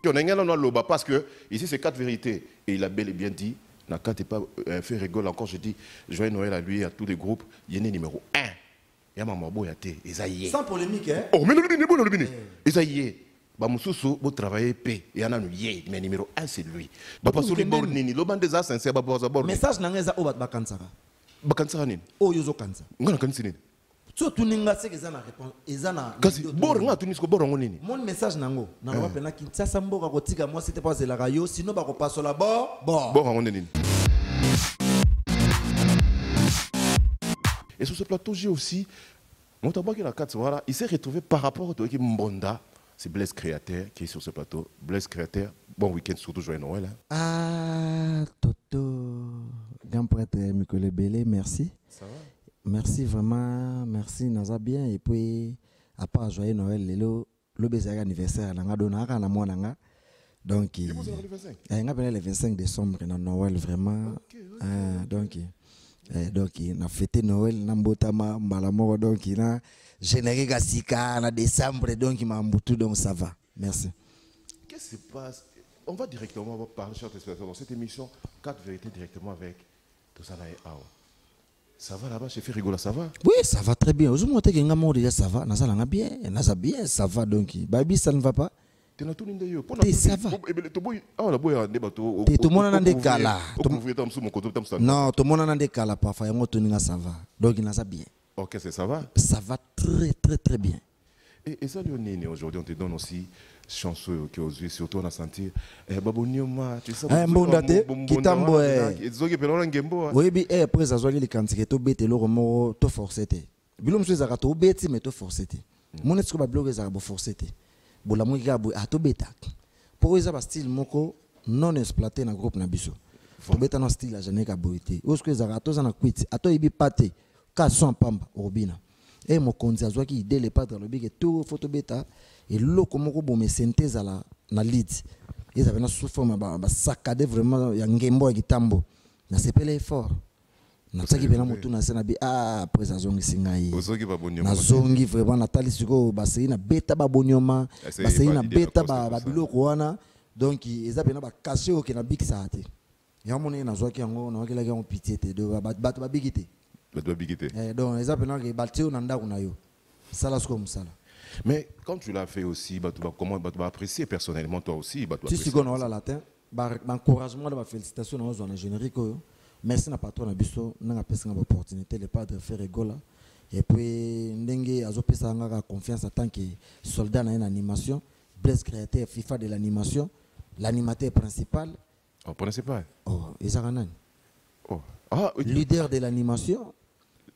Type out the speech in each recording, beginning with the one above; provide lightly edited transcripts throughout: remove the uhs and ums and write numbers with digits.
On a un loba parce que ici c'est 4 vérités. Et il a bel et bien dit, n'a pas fait rigoler encore, je dis, joyeux Noël à lui et à tous les groupes, il y a numéro 1. Il y a maman boyate, Esaïe. Sans polémique, hein? Oh, mais non, non, Esaïe. Bamoussou, vous travaillez paix. Et il y en a mais numéro 1 c'est lui. Papa Souli Bornini, l'oban des as, c'est un message n'a pas de bakansara. Bakansara nin. Oh, yozo kansa. On a kansi nin. Surtout ninga c'est que ça n'a réponse. Ezana. Kasi boronga tunisko borongo nini. Mon message nango. Na ba pena Kinshasa mboka kotika moi c'était pas la radio sinon ba ko passe là bas. Borongo nini. Et sur ce plateau j'ai aussi mon tabac qui la 4 voilà, il s'est retrouvé par rapport à qui Mbonda. C'est Blaise Créateur qui est sur ce plateau. Blaise Créateur, bon week-end, surtout joyeux Noël. Hein. Ah, Toto, grand prêtre Mikole Belé, merci. Ça va? Merci vraiment, merci, Naza bien. Et puis, à part joyeux Noël, le baiser anniversaire, on a donné un mois. Donc, il y a le 25 décembre, dans Noël, vraiment. Donc, on a fêté Noël, Nambotama, Malamoro, donc il a généré Gassika en décembre, donc il m'a embouté, donc ça va. Merci. Qu'est-ce qui se passe? On va directement parler, chers téléspectateurs, dans cette émission, 4 vérités directement avec Tosala et Awa. Ça va là-bas, chez Ferigola, ça va? Oui, ça va très bien. Aujourd'hui, ça va, ça bien, ça va, donc. Baby, ça ne va pas. Ça va. Tout le monde a des cas. Non, tout le monde a des cas parfois. Ça va. Donc, il a bien. Ok, ça va? Ça va très, très, très bien. Et ça, aujourd'hui, on te donne aussi chanceux que aux yeux, surtout on a senti. Babonioma, tu sais. Mbondate, Kitambo. Oui, mais après, ça soit les quantités, tu bêtes le remords, tu forcé. Bilom, je suis à tu bêtes, mais tu forcé. Mon est-ce que ma blog est à forcé? Bola mouika boy ato beta pour eza ba style moko non exploité na groupe na biso to beta na style a jamais ka boité osko eza ato za na kwiti ato ibi pate ka son pamba obina et mo konzi azwa ki idée le padre le big tout photo beta et loko moko bo me synthèse la na lead ils avaient na sous forme ba saccadé vraiment ya ngembo ya kitambo na sepele effort na tsaki bena mutu na sena bi après azongi singai na zongi vraiment natali siko basei na beta babonyoma basei na beta ba biloko wana donc eza bena ba cacher o ke na bikisa ate ya moni na zwaki yango na wakela yango pitié te do bato ba bigité donc eza bena ke batio na ndako na yo sala siko musala. Mais quand tu l'as fait aussi, comment tu vas apprécier personnellement toi aussi? Tu sais qu'on a la latin, encouragement, ma félicitation dans le générique. Merci na patron na biso na pesa ngaba opportunité le padre de faire rigola et puis ndenge azopesa ngaka confiance en tant que soldat na animation Blaise Créateur FIFA de l'animation l'animateur principal Ezaranan leader de l'animation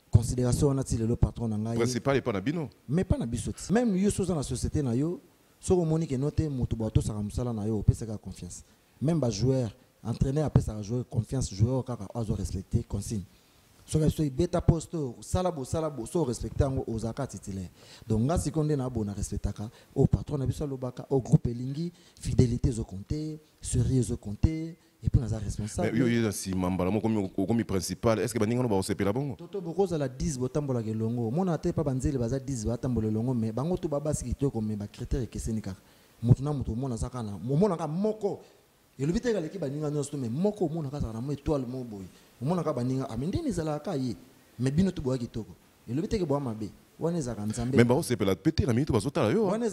considération on a dit le patron na principal et pas na bino mais pas na biso même yo so dans la société na yo so ko moni ke note mutu bato saka musala na yo pesa ka confiance même ba joueur entraîneur après ça jouer confiance joueur kaka azo respecter consigne so ka so beta posto salabo so respecter aux aka titulaire donc nga sikonde na bona respectaka au patron na biso lobaka au groupe elingi fidélité zo compter sérieux zo compter et puis naza responsable mais yo si mambala mo comme principal est-ce que baninga no ba osepela bongo toto bokoza la 10 botambola ke longo mona te pa banzeli baza 10 batambola longo mais bango to babasi kitoko mais ba critère keseni kaka mutu na mutu mona saka na mona ka moko et le bitega l'équipe baninga nyonso mais moko mona ka na mo étoile mo boy mona ka baninga amendeni zala ka ye mais bino to boya kitoko et le bitega boya mabe wana za kanzambe mais ba osepela péter na minute bazotala yo wana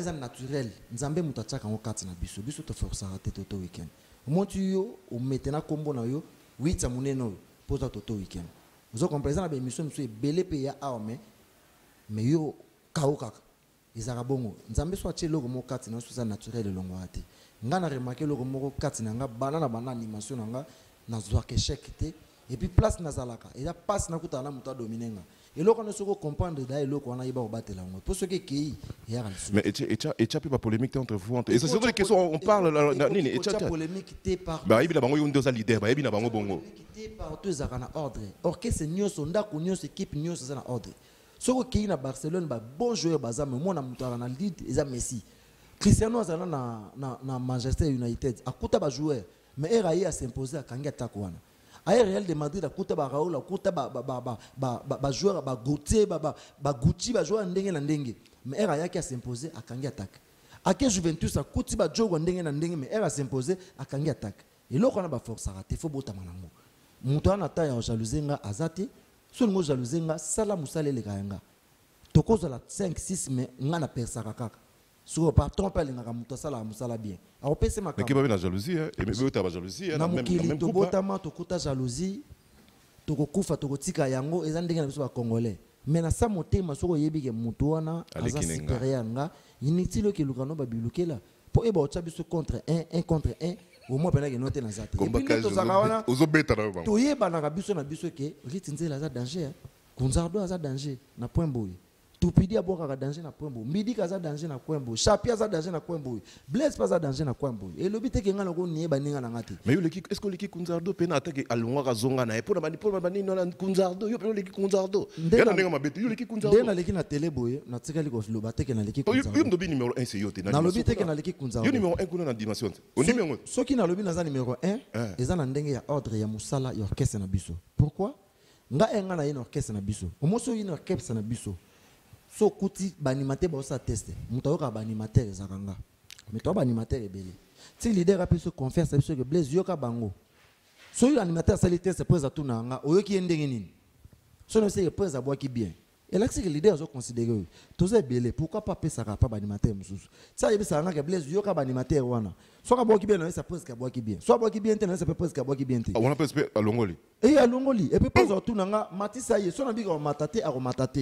za naturel nzambe mutu ataka ngo kati na biso to force rater toto weekend montu yo o metena kombo na yo 8 muneno poza toto weekend vous comprenez na ba émission monsieur belé pe ya armé mais yo kaoka izaka bongo nzambe so atche logo mo kati na so naturel longo ate nga na remarqué logo moko kati na nga bana animation na nga na zwaka échec te et puis place na zalaka et ya passe na kutana muta dominenga et loko na soko comprendre da loko wana iba obatela ngo pour ce que ki ya ka mais et tu pas polémique entre vous et c'est surtout les questions on parle nini et tu polémique te par ba ibi na bango yo ndoza leader ba ibi na bango bongo te par tous za kana ordre orchestre nyoso ndako nyoso équipe nyoso za na ordre soko ki na Barcelone ba bon joueur bazame mona mutara na lead eza Messi Cristiano azana na Manchester United akuta ba joueur mais Erayi a s'imposer à Kangi attaque wana à Real de Madrid akuta ba Raoul akuta ba joueur ba Gauthier ba Gucci ba joueur ndenge na ndenge mais Erayi qui a s'imposer à Kangi attaque ake Juventus akuti ba jogo ndenge na ndenge mais elle a s'imposer akangi attaque et loko na ba force raté faut botama nango muto ana ta ya jalousenga azati so ngo jalousenga sala musale le kayanga tokoza la 5 6 mais ngana persaka kaka so par trompe alinga muto sala musala bien a pese makambo mais qui ba na jalousie et mais ta jalousie na même to botama to kuta jalousie to kokufa to kotika yango eza ndenge na biso ba congolais mais na sa motema soko yebike muto wana aza supérieur nga inutile ke lukano ba bilukela po eba otsa biso contre 1 contre 1 au moins pendant que note na zate et puis to zakawana ozobeta na bango to yeba na biso ke ritinzela za danger Kunzardo aza danger na point boy Tupidi aboka ka danger na point boy Midi kaza danger na point boy Chapi aza danger na point boy Blaise pas danger na point boy et le but ke ngana ko nieba ninga na ngati mais est-ce que l'équipe Kunzardo pena attaque alongwa ka zonga na pour bani na Kunzardo yo pena l'équipe Kunzardo yana ninga mabete yo l'équipe Kunzardo ndena l'équipe na télé boy na tikali ko loba teke na l'équipe Kunzardo yo ndobi numéro 1 c'est yo te na lobi teke na l'équipe Kunzardo yo numéro 1 kuna na dimension on numéro soki na lobi na za numéro 1 eza na ndenge ya ordre ya musala ya orchestre na biso pourquoi nga enga na ina orchestre na biso omoso ina orchestre na biso so kuti ba animateur ba osa tester muto ka ba animateur ezakanga mais to ba animateur ebele ti leader a biso confiance na biso que Blaise yoka bango so yo animateur sali test pose tout na nga oyoki ndenge nini so no se pose aboa ki bien et là que le leader zo considérer to za ebele pourquoi pas pesa ka pa ba animateur mususu ça yebisa nga que Blaise yoka ba animateur wana so ka boa ki bien no ça pose ka boa ki bien so boa ki bien te no ça pose ka boa ki bien te on appelle à Longoli et à Longoli et puis pose tout na nga matisa ye so na bi ko matate a ko matate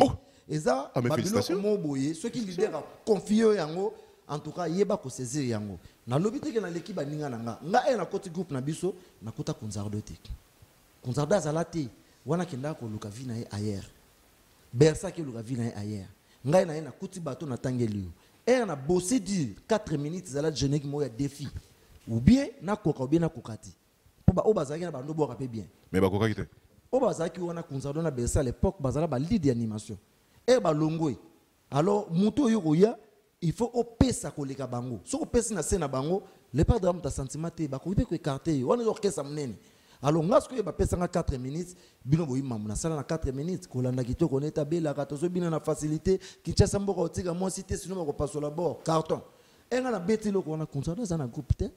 eza babilo mo boye ceux qui leader a confié yango en tout cas yeba ko saisir yango na lobité que na l'équipe baninga nga na côté groupe na biso na kota Kunzardo te Kunzardo azalati wana kenda ko luka vina ye ailleurs bersa ki luka vina ye ailleurs nga na kuti bato na tangeli et na bossé du 4 minutes zala jeune qui mo ya défi ou bien na koka ou bien na kokati po ba obazaki na bando boka pe bien mais ba kokaki te obazaki wana Kunzardo na bersa à l'époque bazala ba lead d'animation et balongwe alors muto yokoya il faut opesa koleka bango so opesa na scène bango le pas drame ta sentiment te ba ko ko écarter on orchestre munene alors ngasko ba pesa nga 4 minutes bino boyi mamu na sala na 4 minutes kolanda kitoko neta bela katozo bina na facilité Kinshasa mboka otika mo cité sinon ba passo la bord carton enga na beti loko na Kunzardo za na groupe te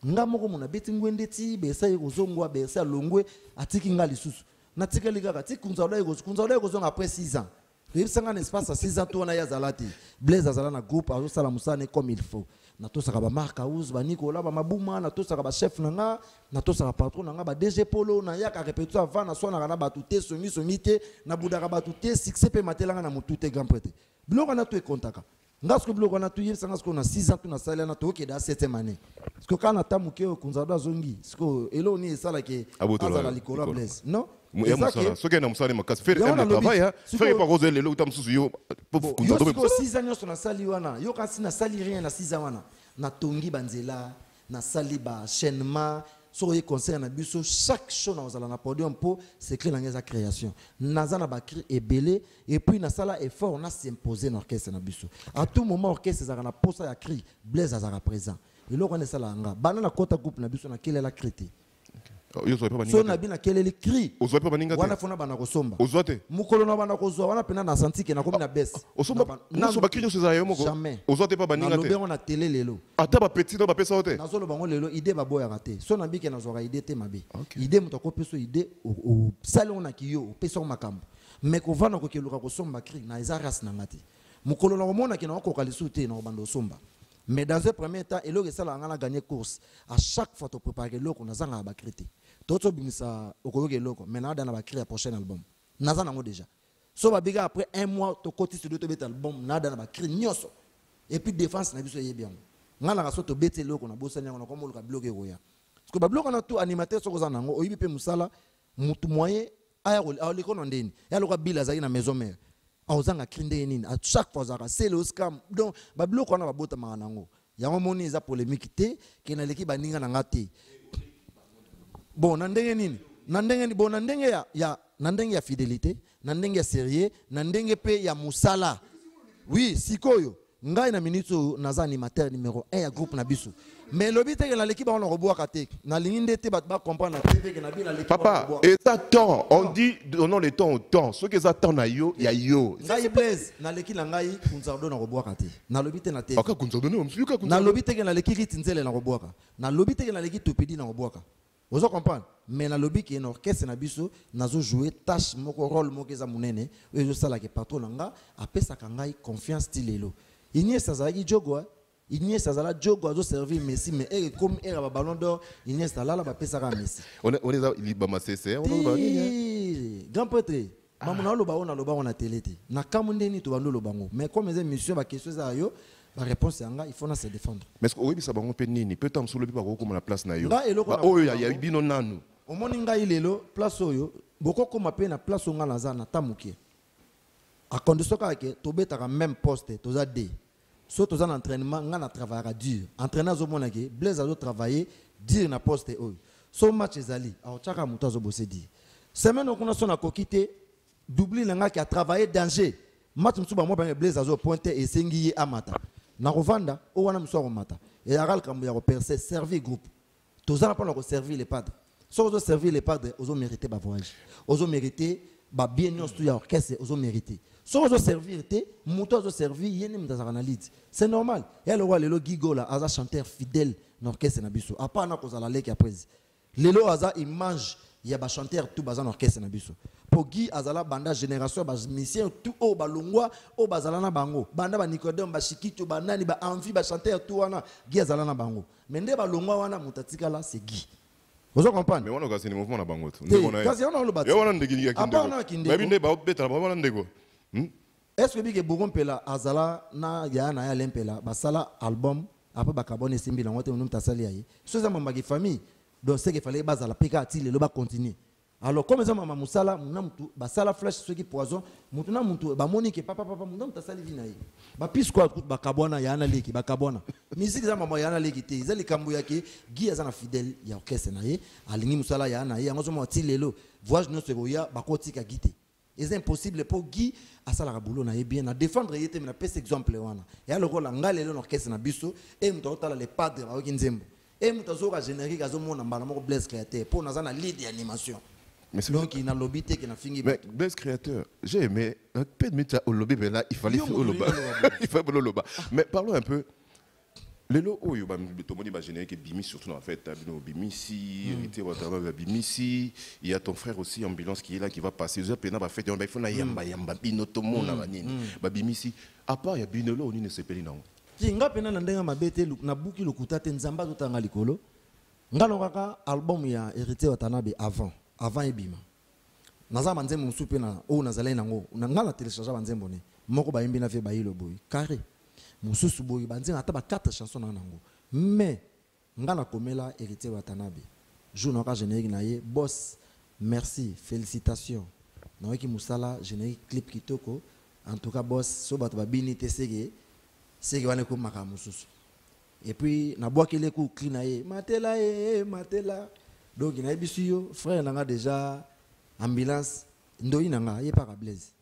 nga moko mona beti ngwende ti besa yekozongwa besa longwe atiki nga lisusu na tika likaka ti Kunzardo yekozonga après 6 ans. Il y a un espace à 6 ans, on a Yazalati. Blaise Azala na groupe, a Salamusane comme il faut. Nato Saraba Marc Aouz, Nicolas, Mabouma, Nato Saraba chef Nanga, Nato Saraba patron Nanga, DG Polo, Nayak a répété avant, Nasson a batouté, Somité, Naboudara batouté, Sixé Matelanga na Moutouté Grand Prêté. Bloc na tout est contact. Ngasko bloc na tout, il s'en a 6 ans, tout na salé na tout, qui est dans 7e année. Parce que quand on a tamuké au Kunzardo Zongi, parce que Eloni est ça là qui Azala Nicolas Blaise. Non? Ce qui est dans le cas, faire un travail, faire pas causer les lots tam sous yo. Yo 6 ans sur na sali wana, yo kasi na sali rien na 6 ans wana. Na tongi banzela, na sali ba chaînement, so y concert na biso chaque show na ozala na podium po c'est créer la création. Nazana ba créer ebelé et puis na sala effort on a s'imposer na orchestre na biso. À tout moment orchestre za na posa ya cri, Blaise azara présent. Et là on est sala nga. Bana na kota groupe na biso na kele la crété. So na bina keleli cri ozwa pe baninga te wana fona bana kosomba ozwa te mukolo na bana kozwa wana pena na senti ke na komi na bes osomba so ba cri so za yo moko ozwa te pa baninga te na lobe on a télé lelo ata ba petit na ba pesa ote na zolo bango lelo idée ba boya raté so na bike na zwa idée te mabe idée muto ko peso idée o salon na kiyo o peso makambo mais ko vana ko keluka kosomba cri na izaras na ngati mukolo na mona ke na ko kalisu te na bando somba. Mais dans un premier temps, il a gagné course. À chaque fois, tu prépares le loco, on a un crité. Tout le monde a un loco. Maintenant, on a créé le prochain album. On a déjà. So, après un mois, tu continues sur l'autre album, on a créé nyoso. Et puis, défense, on a vu bien. On a créé le loco, on a bossé, on a comme le bloqué. Parce que le bloc, on a tout animateur sur le zanango, on a fait musala, mutu moyen, à l'école, on a dit, il y a le bill à la maison mère. À chaque fois c'est le scam donc bablo ko na babota manango yango moni za polémique te ke na leki baninga na ngati bon na ndenge nini na ndenge ni bon na ndenge ya fidélité na ndenge ya sérieux na ndenge pe ya musala oui sikoyo ngai na minute naza animateur numéro 1 ya groupe na biso mais lobi te na l'équipe on reboa kate na linginde te ba comprendre na TV que na bi na l'équipe papa et ça temps on dit donnons le temps au temps ce que ça temps na yo ya yo ngai Blaise na l'équipe na ngai kunzardo na reboa kate na lobi te na TV aka kunzardo na msuka kunzardo na lobi te na l'équipe ritinzele na reboa ka na lobi te na l'équipe topidi na reboa ka vous comprenez mais na lobi ki na orchestre na biso nazo jouer tâche moko rôle moko za munene et je sala ke patron nga apesa ka ngai confiance tilelo Iniesta zalaki jogo Iniesta zala jogo azo servir Messi mais comme era ba ballon d'or Iniesta là ba pesa ka Messi on est il ba masese on ba nini grand prêtre mamuna lo ba on a télé te na kamunde ni to bando lo bango mais comme les émissions ba question za yo la réponse yanga il faut na se défendre mais est-ce que oui ça bango pe nini peut-être solo bi ba ko comme la place na yo oh ya bino nanu o moni ngai lelo place oyo boko koma pe na place nga naza na tamukie à condition que tu betaka même poste tu as deux so tu as un entraînement nga na travailler dur entraîneur zo mona ke Blaise azo travailler dur na poste oyo so match ezali a chaka muto azo bosser dur semaine okuna so na kokite doubler nga ki a travailler danger match msuba mo ba Blaise azo pointer et sengi amata na kovanda o wana mso ko mata et aral kambu ya ko percer servir groupe tu as pas ko servir les padres so ozo servir les padres ozo mériter ba voyage ozo mériter ba bien non studio orchestre ozo mériter so ozo servir te muto ozo servir yene mtazaka na lead c'est normal et le roi lelo gigola aza chanteur fidèle na orchestre na biso apa na kozala leki après lelo aza image ya ba chanteur tout bazan orchestre na biso pogi azala banda génération ba musicien tout o balongwa o bazala na bango banda ba Nicodème ba Shikito ba nani ba envie ba chanteur tout wana gi azala na bango mais nde balongwa wana mutatika là c'est Guy. Vous comprenez? Mais on a un mouvement na bango. Kasi on a le bâti. On a ndeki ya kindego. Mais binde ba beta ba wana ndeko. Est-ce que bige Bogon Pela azala na ya na ya lempela basala album après bakabone simbi na wote munum tasali yayi. So za mamba ki famille donc c'est qu'il fallait bazala peka atile le ba continuer. Alors comme ça mama musala munamtu basala flash ceux qui poison mutu na mutu ba monique papa munam tasali vinayi. Ba pis quoi bakabona ya na leki bakabona. Musique za mama ya na leki te izali kambu yake Guy azana fidèle ya orchestre na ye alingi musala ya na ye ngozo mo tilelo voyage no seroya bakoti ka gite. C'est impossible pour Guy à ça la boulot na bien à défendre yete na pese exemple wana. Ya le rôle ngale le orchestre na biso et mutotala les padres ba kinzembo. Et mutozoka générique azomona mbala moko Blaise créateur pour na na lead d'animation. Mais donc il n'a lobby qui n'a fini. Mais Blaise créateur, j'ai aimé un peu de métier au lobby mais là il fallait faire au lobby. Il fallait le lobby. Mais parlons un peu. Les lots où il y a générique Bimi surtout en fait Bimisi, Bimisi, il y a ton frère aussi ambulance qui est là qui va passer. Il va faire il faut na yamba bino to mona banini. Bimisi à part il y a Binolo on ne sait pas non. Nga pena na ndenga mabete na buki lokuta te nzamba to tanga likolo. Nga lokaka album ya Hérité Watanabe avant ebima. Naza manzembo musupe na o nazalai nango. Nga na télécharger banzembo ne. Moko ba yimbi na fe ba yilo boy. Carré. Mususu boy banzi ata ba 4 chansons na nango. Mais nga na komela Hérité Watanabe. Jour na générique na ye boss. Merci, félicitations. Na wiki musala générique clip kitoko. En tout cas boss so bato ba bini te sege. C'est que ko makamususu. Et puis na bois qu'il est coup clean aye matela matela donc il a bisuyo frère nanga déjà ambulance ndoi nanga ye pas Blaise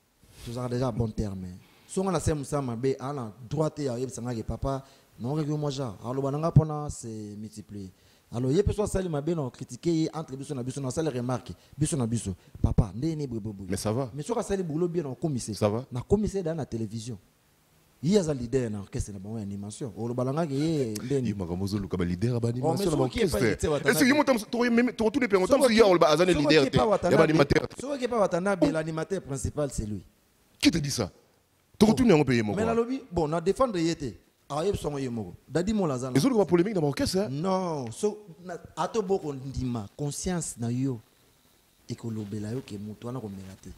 tout ça déjà bon terme so on a sem ça mabe ana droite ya yeb sanga ke papa non que moi ja alors bananga pona c'est multiplié alors ye peut soit sali mabe non critiquer entre biso na sali remarque biso na biso papa ndeni bobo mais ça va mais so ka sali boulot bien en commissaire ça va na commissaire dans la télévision. Il y a un leader dans l'orchestre de l'animation. Il y a un leader dans l'animation. Est-ce que tous les pays ont leader l'animateur principal, c'est lui. Qui te dit ça? Tu retournes en pays. Mais la lobby, bon, on défend de yété. Aïe, son yémo. Dadi mon lazana. Est-ce que tu as polémique dans l'orchestre? Non, so ato boko ndima conscience na yo ekolobela yo ke mutu wana ko merate.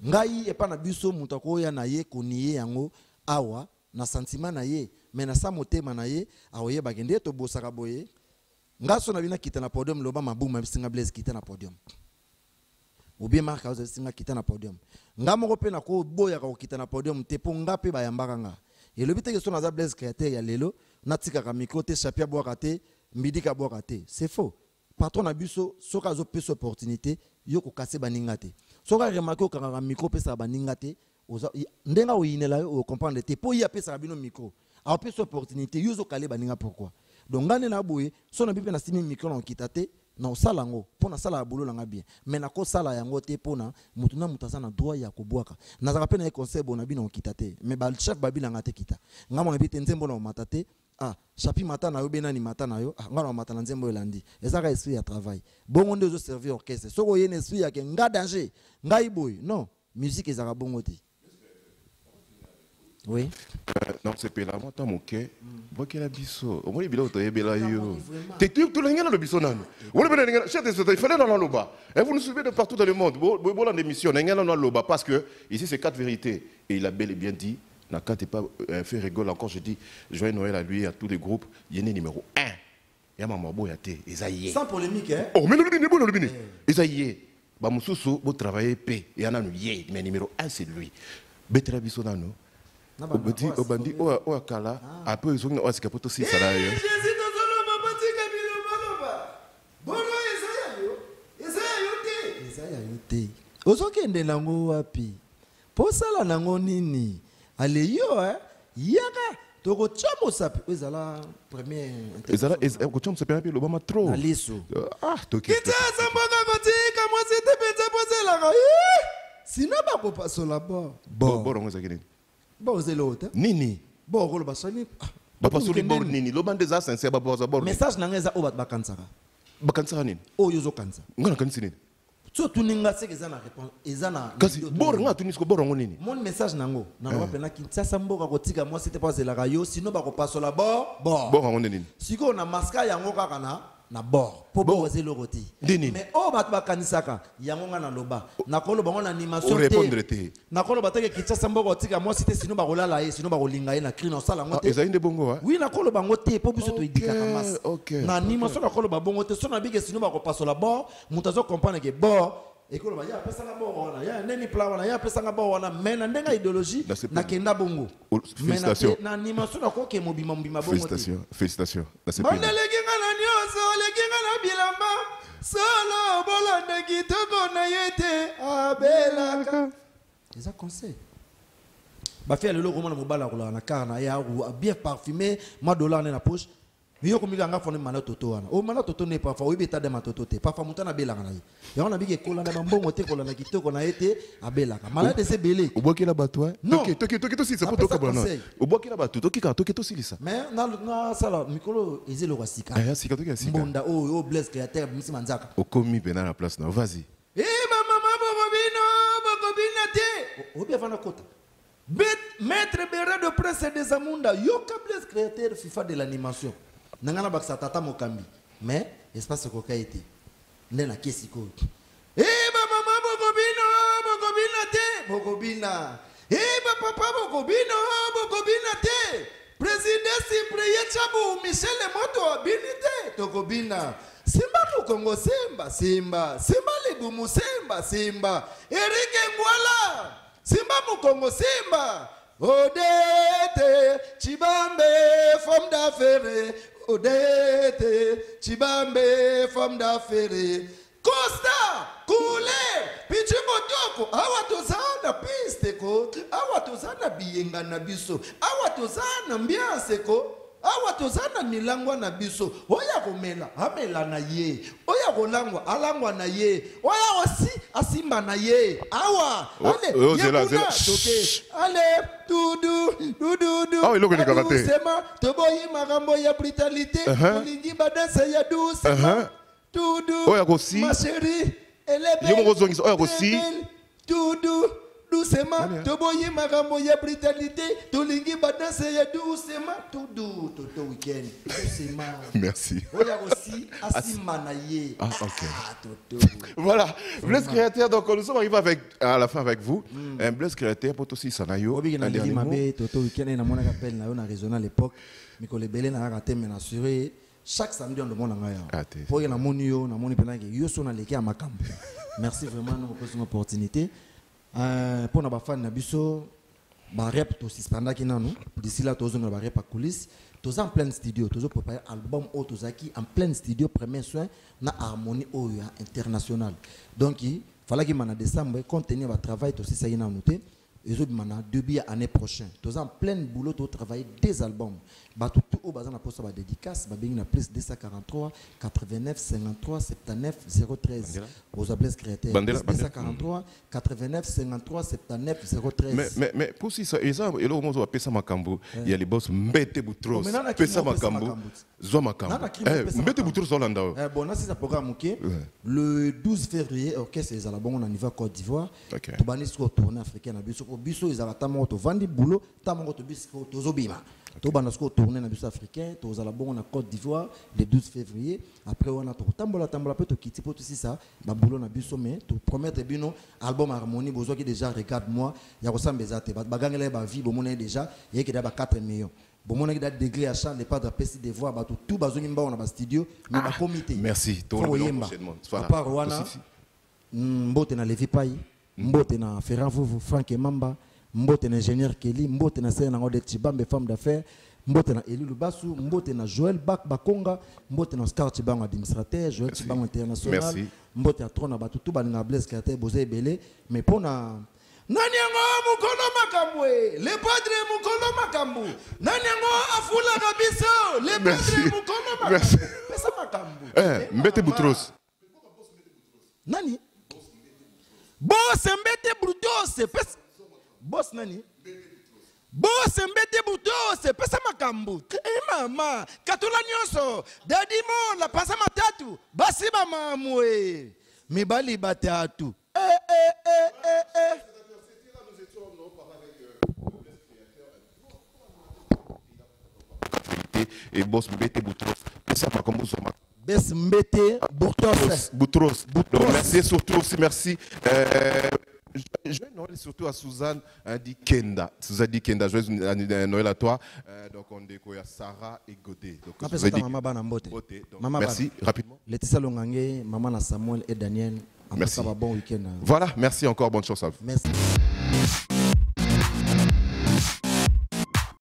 Ngai e pa na biso mutu ko ya na ye koniye yango. Awa na sentiment na ye mais na sa motema na ye awoye bagende to bosaka boye ngaso na bina kita na podium loba mabuma bisinga Blaise kita na podium ou bien marka oza singa kita na podium ngamo pe na ko boya ka kita na podium te po ngape ba yambaka nga et le but que son aza Blaise créateur ya lelo natika ka micro te chapia boaka te midi ka boaka te c'est faux patron na biso soka zo pesa opportunité yo ko kasser baninga te soka remarquer ka micro pesa baninga te ndenga oyinela yo comprendre te po ya pesa bino micro a pesa opportunité yo zo kale baninga pourquoi donc ngane na boye so na bipe na simi micro na kitate na osala ngo pona sala ya bolo nga bien mais na ko sala yango te pona mutu na mutaza na droit ya kobwaka nazaka pe na conseil bona bino kitate mais ba chef babila ngate kita ngamo na bite nzembo na matate chapi mata na yo benani mata na yo ngana mata na nzembo elandi ezaka esprit ya travail bongo ndezo servir orchestre soko yene esprit ya ke nga danger ngai boy non musique ezaka bongo te. Oui. Non, c'est pas là. Moi, t'as mon quai. Moi, qui est la bisso. Au moins, il est bien là. T'es tout le monde le bisso. Il fallait dans l'Aloba. Et vous nous suivez de partout dans le monde. Vous avez une émission. Dans l'Aloba. Parce que ici, c'est 4 vérités. Et il a bel et bien dit. N'a qu'à pas fait rigoler encore. Je dis, joyeux Noël à lui, à tous les groupes. Il y a numéro 1. Il y a maman boyate. Esaïe. Sans polémique, hein. Oh, mais le bini. Esaïe. Bah, mon sous-sous, vous travaillez paix. Il y en a un. Mais numéro 1, c'est lui. Betra bisso dans nous. Obandi Oakala, après ils ont aussi capoté aussi ça là. Ozokende nango wapi posala nango nini ale yo yaka toko chamo sapi ezala premier ezala ko chamo sapi api lobama trop aliso toki kitasa mbaka kotika moi c'était penza posela sino ba ko pasola bon ngozakini bon c'est l'autre nini bon rolo basani ba soli bon nini lobande za sincère ba boza bon message nangeza o bat bakansaka nini o yozo kansa ngana kanisi nini so tuninga seke za na réponse ezana kasi bor nga tunisko bor ngo nini mon message nango na ba pena kintsasa mboka kotika moi c'était pas zelaka yo sino ba ko pasola bon ngo nini siko na maska yango kaka na bord po bo ze loroti mais o bat bakanisaka yango nga na loba na koloba ngo na animation te na koloba te kitsa mboka tika moi c'était sino ba kolala ye sino ba kolinga ye na cri na sala ngo te ezali nde bongo oui na koloba ngo te po biso to idikaka mas na animation na koloba bongo te so na bige sino ba ko pasola bord mutazo comprendre que bord ekoloba ya pesa nga bord wana ya neni plan wana ya pesa nga bord wana mais na ndenga idéologie na kenda bongo félicitations na animation na ko ke mobima bongo te félicitations bilamba solo bolanda kitoko na yete abelaka eza conseil ba faire le logo mona mobala ko na kana ya bien parfumé ma dollar na poche yo ko milanga fone mana toto wana o mana toto ne parfois oui beta de ma toto te parfois mutana belanga na ya ona bige kola na mbongo te kola na kitoko na yete abelaka malade c'est belé oboki la bato toki to si ça peut toka bana oboki la bato toki to si ça mais na sala mikolo ezelo kwa sika sika toki sika mbonda o bless créateur misi manzaka okomi bena la place na vas-y mama bokobina te o bien fana kota maître Béret de Prince des Amunda yoka bless créateur FIFA de l'animation nangana baksa tata mokambi mais espace ko kaité ndena kesiko mama bokobina papa bokobina te président Cyprien Tchabou Michel Moto abinité tokobina simba mukongo simba lebumu simba Eric Ngwala simba mukongo simba Odete Chibambe femme d'affaires Odete Chibambe femme d'affaires Costa Couleur Pichi Motoko awa tozana piste ko awa tozana biyenga na biso awa tozana ambiance ko awa tozana milangwa na biso oya komela amela na ye oya kolangwa alangwa na ye oya osi asimba na ye awa ale zela ale dudu ah iloko ni karate sema toboyi makambo ya brutalité olingi badanse ya douce dudu oya kosi ma chérie elle est belle yo mo zongisa oya kosi dudu doucement toboyi makambo ya brutalité tolingi badanse ya doucement tout week-end doucement merci oya aussi asima na ye ok voilà Bless Créateur donc nous sommes arrivés à la fin avec vous un Bless Créateur pour aussi sanayo obi na lili mabe toto week-end na mona appel na yo na raisonner à l'époque mikolo belé na raté mais assuré chaque samedi on demande ngaya pour que na moni yo na moni pena ke yo so na leki à makambo merci vraiment nous pour cette opportunité pour na ba fan na biso ba rep to suspenda ki nanu d'ici là tozo na ba rep à coulisses tozo en plein studio tozo préparer album o tozaki en plein studio premier soin na harmonie o international donc il fallait que mana décembre continuer ba travail to si ça y na noté et je demande début l'année prochaine. Tous en plein boulot, tu travailler des albums. Bah tout au bazar na poste ba dédicace, ba bing na plus 243 89 53 79 013. Aux ablés créateurs. 243 89 53 79 013. Mais pour si ça, et là on va passer makambo. Il y a les boss mbete boutros. Pesa makambo. Zo makambo. Mbete boutros Hollande. Bon, là c'est un programme OK. Le 12 février, orchestre les albums on y va Côte d'Ivoire. Tu banis sur tournée africaine na biso. Biso ils ont tamo to vandi boulot, tamo to biso to zobima. Tu vas tourner dans le africain, tu vas en Côte d'Ivoire le 12 février. Après, on a tambola, tu quittes pour tout ça. Ma boulot na biso mais tu promets bino album harmonie, besoin qui déjà regarde moi, il y a ressemble bezate. Baganga la vie, bon mon déjà, il y a qui d'abord 4 millions. Bon mon a degré à champ, les pas de PC de voix, tout besoin d'imba on a studio, mais ma comité. Merci. Tout prochainement. À part Rwanda, mbote na Levi Pai, mbote na Ferran Vouvou, Franck Mamba. Mbote na ingénieur Kelly, mbote na Sena Ngode Tibambe femme d'affaires, mbote na Eli Lubasu, mbote na Joël Bakonga, mbote na Oscar Tibang administrateur, Joël Tibang international, mbote na Trona Batutu balinga Blaise Kate Bozé Belé, mais pour na nani yango mukolo makambo le padre mukolo makambo nani yango afula na biso le padre mukolo makambo pesa makambo mbete boutros nani boss mbete boutros pesa boss nani? Boss mbete buto pesa makambu. Mama, katula nyonso. Daddy mo la pasa matatu. Basi ba mamwe. Mibali batatu. Et boss mbete boutros. Pesa makambu soma. Boss mbete Boutros. Merci surtout aussi merci. Je Noël surtout à Suzanne Dikenda. Suzanne Dikenda, joyeux Noël à toi. Donc on découvre Sarah et Godé. Donc maman bana mbote. Merci rapidement. Laetitia Longange, maman na Samuel et Daniel. Merci. Bon week-end. Voilà, merci encore, bonne chance à vous. Merci.